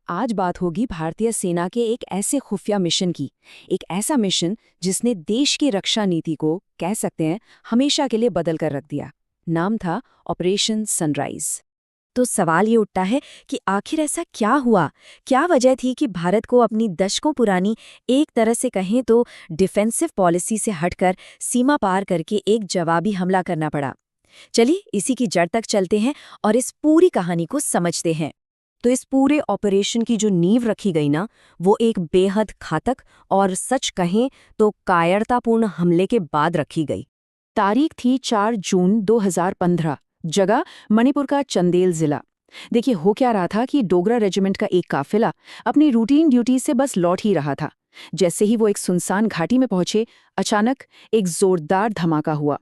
आज बात होगी भारतीय सेना के एक ऐसे खुफिया मिशन की। एक ऐसा मिशन जिसने देश की रक्षा नीति को, कह सकते हैं, हमेशा के लिए बदल कर रख दिया। नाम था ऑपरेशन सनराइज। तो सवाल ये उठता है कि आखिर ऐसा क्या हुआ, क्या वजह थी कि भारत को अपनी दशकों पुरानी, एक तरह से कहें तो डिफेंसिव पॉलिसी से हटकर सीमा पार करके एक जवाबी हमला करना पड़ा। चलिए इसी की जड़ तक चलते हैं और इस पूरी कहानी को समझते हैं। तो इस पूरे ऑपरेशन की जो नींव रखी गई ना, वो एक बेहद घातक और सच कहें तो कायरतापूर्ण हमले के बाद रखी गई। तारीख थी 4 जून 2015। जगह मणिपुर का चंदेल जिला। देखिए, हो क्या रहा था कि डोगरा रेजिमेंट का एक काफिला अपनी रूटीन ड्यूटी से बस लौट ही रहा था। जैसे ही वो एक सुनसान घाटी में पहुंचे, अचानक एक जोरदार धमाका हुआ।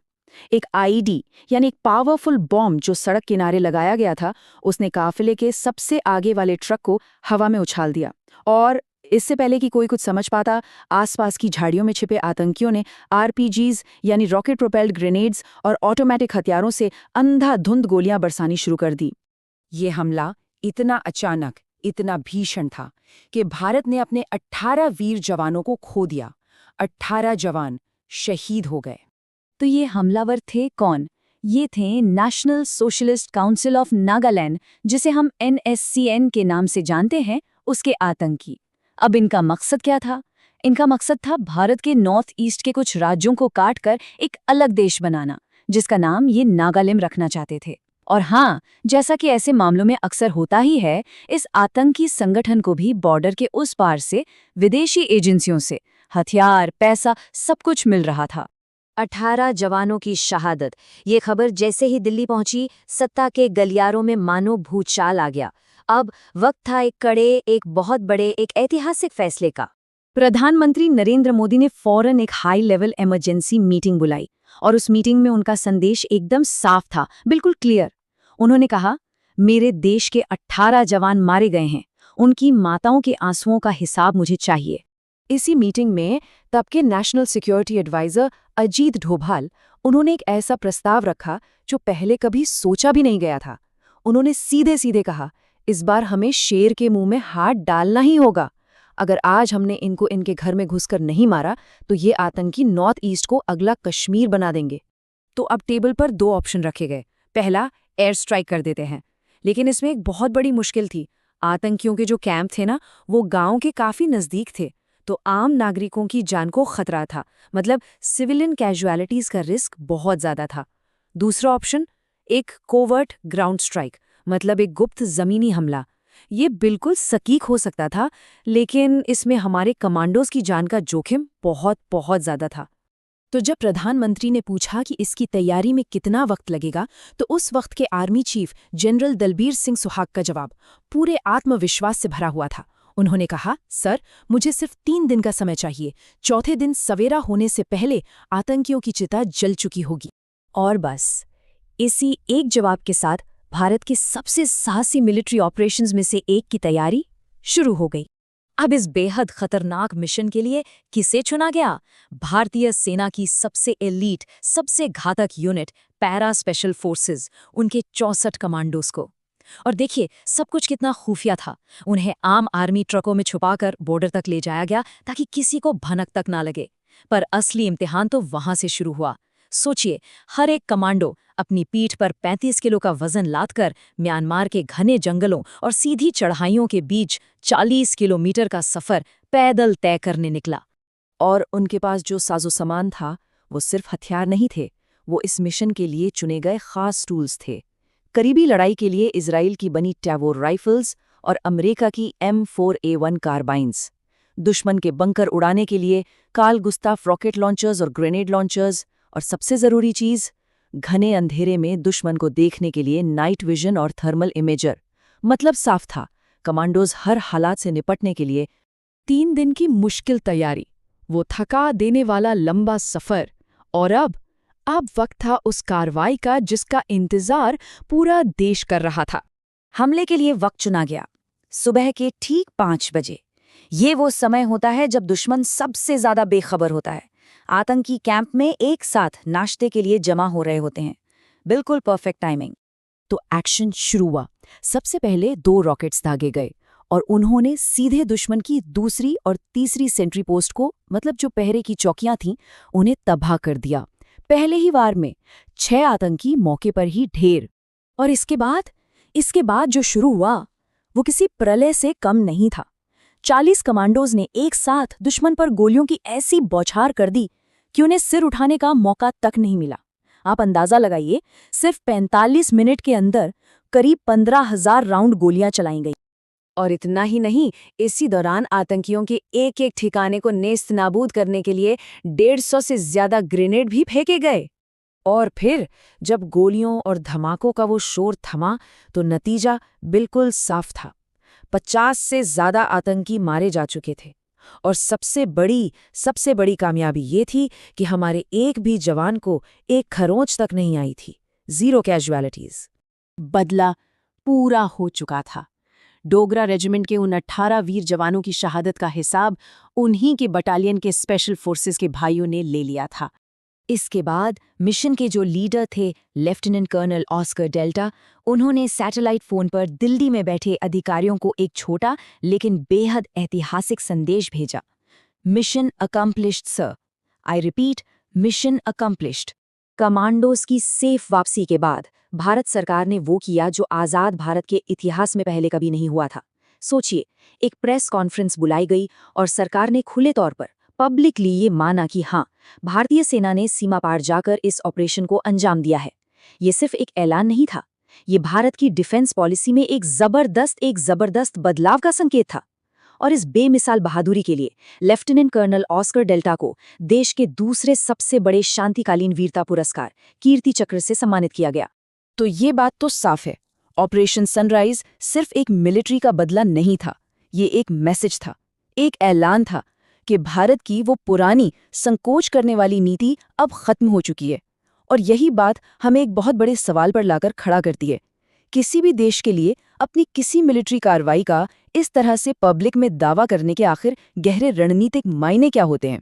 एक आईईडी यानी एक पावरफुल बॉम्ब जो सड़क किनारे लगाया गया था, उसने काफिले के सबसे आगे वाले ट्रक को हवा में उछाल दिया। और इससे पहले कि कोई कुछ समझ पाता, आसपास की झाड़ियों में छिपे आतंकियों ने आरपीजीज यानी रॉकेट प्रोपेल्ड ग्रेनेड्स और ऑटोमेटिक हथियारों से अंधाधुंध गोलियां बरसानी शुरू कर दी। ये हमला इतना अचानक, इतना भीषण था कि भारत ने अपने 18 वीर जवानों को खो दिया। 18 जवान शहीद हो गए। तो ये हमलावर थे कौन? ये थे national socialist council of Nagaland, जिसे हम NSCN के नाम से जानते हैं, उसके आतंकी। अब इनका मकसद क्या था? इनका मकसद था भारत के नॉर्थ ईस्ट के कुछ राज्यों को काटकर एक अलग देश बनाना, जिसका नाम ये नागालैंड रखना चाहते थे। और हाँ, जैसा कि ऐसे मामलों में अक्सर होता ही है, इस आतंकी संगठन को भी बॉर्डर के उस पार से विदेशी एजेंसियों से हथियार, पैसा, सब कुछ मिल रहा था। 18 जवानों की शहादत, ये खबर जैसे ही दिल्ली पहुंची, सत्ता के गलियारों में मानो भूचाल आ गया। अब वक्त था एक बहुत बड़े, एक ऐतिहासिक फैसले का। प्रधानमंत्री नरेंद्र मोदी ने फौरन एक हाई लेवल इमरजेंसी मीटिंग बुलाई और उस मीटिंग में उनका संदेश एकदम साफ था, बिल्कुल क्लियर। उन्होंने कहा, मेरे देश के 18 जवान मारे गए हैं, उनकी माताओं के आंसुओं का हिसाब मुझे चाहिए। इसी मीटिंग में तब के national security advisor Ajit Doval, उन्होंने एक ऐसा प्रस्ताव रखा जो पहले कभी सोचा भी नहीं गया था। उन्होंने सीधे सीधे कहा, इस बार हमें शेर के मुंह में हाथ डालना ही होगा। अगर आज हमने इनको इनके घर में घुसकर नहीं मारा तो ये आतंकी नॉर्थ ईस्ट को अगला कश्मीर बना देंगे। तो अब टेबल पर 2 ऑप्शन रखे गए। पहला, एयर स्ट्राइक कर देते हैं, लेकिन इसमें एक बहुत बड़ी मुश्किल थी। आतंकियों के जो कैंप थे ना, वो गांव के काफी नजदीक थे, तो आम नागरिकों की जान को खतरा था। मतलब सिविलियन कैजुअलिटीज का रिस्क बहुत ज्यादा था। दूसरा ऑप्शन, एक कोवर्ट ग्राउंड स्ट्राइक, मतलब एक गुप्त जमीनी हमला। ये बिल्कुल सटीक हो सकता था, लेकिन इसमें हमारे कमांडोज की जान का जोखिम बहुत बहुत ज्यादा था। तो जब प्रधानमंत्री ने पूछा कि इसकी तैयारी में कितना वक्त लगेगा, तो उस वक्त के army chief general Dalbir Singh Suhag का जवाब पूरे आत्मविश्वास से भरा हुआ था। उन्होंने कहा, सर, मुझे सिर्फ 3 दिन का समय चाहिए। चौथे दिन सवेरा होने से पहले आतंकियों की चिता जल चुकी होगी। और बस इसी एक जवाब के साथ भारत के सबसे साहसी मिलिट्री ऑपरेशंस में से एक की तैयारी शुरू हो गई। अब इस बेहद खतरनाक मिशन के लिए किसे चुना गया? भारतीय सेना की सबसे एलीट, सबसे घातक यूनिट पैरा स्पेशल फोर्सेस, उनके 64 कमांडोज को। और देखिए, सब कुछ कितना खुफिया था। उन्हें आम आर्मी ट्रकों में छुपाकर बॉर्डर तक ले जाया गया ताकि किसी को भनक तक ना लगे। पर असली इम्तिहान तो वहां से शुरू हुआ। सोचिए, हर एक कमांडो अपनी पीठ पर 35 किलो का वजन लादकर म्यांमार के घने जंगलों और सीधी चढ़ाइयों के बीच 40 किलोमीटर का सफर पैदल तय करने निकला। और उनके पास जो साजो सामान था, वो सिर्फ हथियार नहीं थे, वो इस मिशन के लिए चुने गए खास टूल्स थे। करीबी लड़ाई के लिए इजराइल की बनी टैवोर राइफल्स और अमेरिका की M4A1 कार्बाइन्स। दुश्मन के बंकर उड़ाने के लिए कार्ल गुस्ताफ रॉकेट लॉन्चर्स और ग्रेनेड लॉन्चर्स। और सबसे जरूरी चीज, घने अंधेरे में दुश्मन को देखने के लिए नाइट विजन और थर्मल इमेजर। मतलब साफ था, कमांडोज हर हालात से निपटने के लिए 3 दिन की मुश्किल तैयारी, वो थका देने वाला लंबा सफर। और अब वक्त था उस कार्रवाई का जिसका इंतजार पूरा देश कर रहा था। हमले के लिए वक्त चुना गया, सुबह के ठीक 5 बजे। ये वो समय होता है जब दुश्मन सबसे ज्यादा बेखबर होता है। आतंकी कैंप में एक साथ नाश्ते के लिए जमा हो रहे होते हैं। बिल्कुल परफेक्ट टाइमिंग। तो एक्शन शुरू हुआ। सबसे पहले 2 रॉकेट्स दागे गए और उन्होंने सीधे दुश्मन की दूसरी और तीसरी सेंट्री पोस्ट को, मतलब जो पहरे की चौकियां थीं, उन्हें तबाह कर दिया। पहले ही वार में 6 आतंकी मौके पर ही ढेर। और इसके बाद जो शुरू हुआ वो किसी प्रलय से कम नहीं था। 40 कमांडोज ने एक साथ दुश्मन पर गोलियों की ऐसी बौछार कर दी कि उन्हें सिर उठाने का मौका तक नहीं मिला। आप अंदाजा लगाइए, सिर्फ 45 मिनट के अंदर करीब 15,000 राउंड गोलियां चलाई गई। और इतना ही नहीं, इसी दौरान आतंकियों के एक एक ठिकाने को नेस्त नाबूद करने के लिए 150 से ज्यादा ग्रेनेड भी फेंके गए। और फिर जब गोलियों और धमाकों का वो शोर थमा तो नतीजा बिल्कुल साफ था। 50 से ज्यादा आतंकी मारे जा चुके थे। और सबसे बड़ी कामयाबी ये थी कि हमारे एक भी जवान को एक खरोंच तक नहीं आई थी। 0 कैजुअलिटीज। बदला पूरा हो चुका था। डोगरा रेजिमेंट के उन 18 वीर जवानों की शहादत का हिसाब उन्हीं के बटालियन के स्पेशल फोर्सेस के भाइयों ने ले लिया था। इसके बाद मिशन के जो लीडर थे, लेफ्टिनेंट कर्नल ऑस्कर डेल्टा, उन्होंने सैटेलाइट फोन पर दिल्ली में बैठे अधिकारियों को एक छोटा लेकिन बेहद ऐतिहासिक संदेश भेजा। Mission accomplished sir. I repeat, mission accomplished. Commandos की सेफ वापसी के बाद भारत सरकार ने वो किया जो आज़ाद भारत के इतिहास में पहले कभी नहीं हुआ था। सोचिए, एक प्रेस कॉन्फ्रेंस बुलाई गई और सरकार ने खुले तौर पर पब्लिकली ये माना कि हाँ, भारतीय सेना ने सीमा पार जाकर इस ऑपरेशन को अंजाम दिया है। ये सिर्फ एक ऐलान नहीं था, ये भारत की डिफेंस पॉलिसी में एक जबरदस्त बदलाव का संकेत था। और इस बेमिसाल बहादुरी के लिए लेफ्टिनेंट कर्नल ऑस्कर डेल्टा को देश के दूसरे सबसे बड़े शांतिकालीन वीरता पुरस्कार कीर्ति चक्र से सम्मानित किया गया। तो ये बात तो साफ है, ऑपरेशन सनराइज सिर्फ एक मिलिट्री का बदला नहीं था, ये एक मैसेज था, एक ऐलान था कि भारत की वो पुरानी संकोच करने वाली नीति अब खत्म हो चुकी है। और यही बात हमें एक बहुत बड़े सवाल पर लाकर खड़ा करती है। किसी भी देश के लिए अपनी किसी मिलिट्री कार्रवाई का इस तरह से पब्लिक में दावा करने के आखिर गहरे रणनीतिक मायने क्या होते हैं?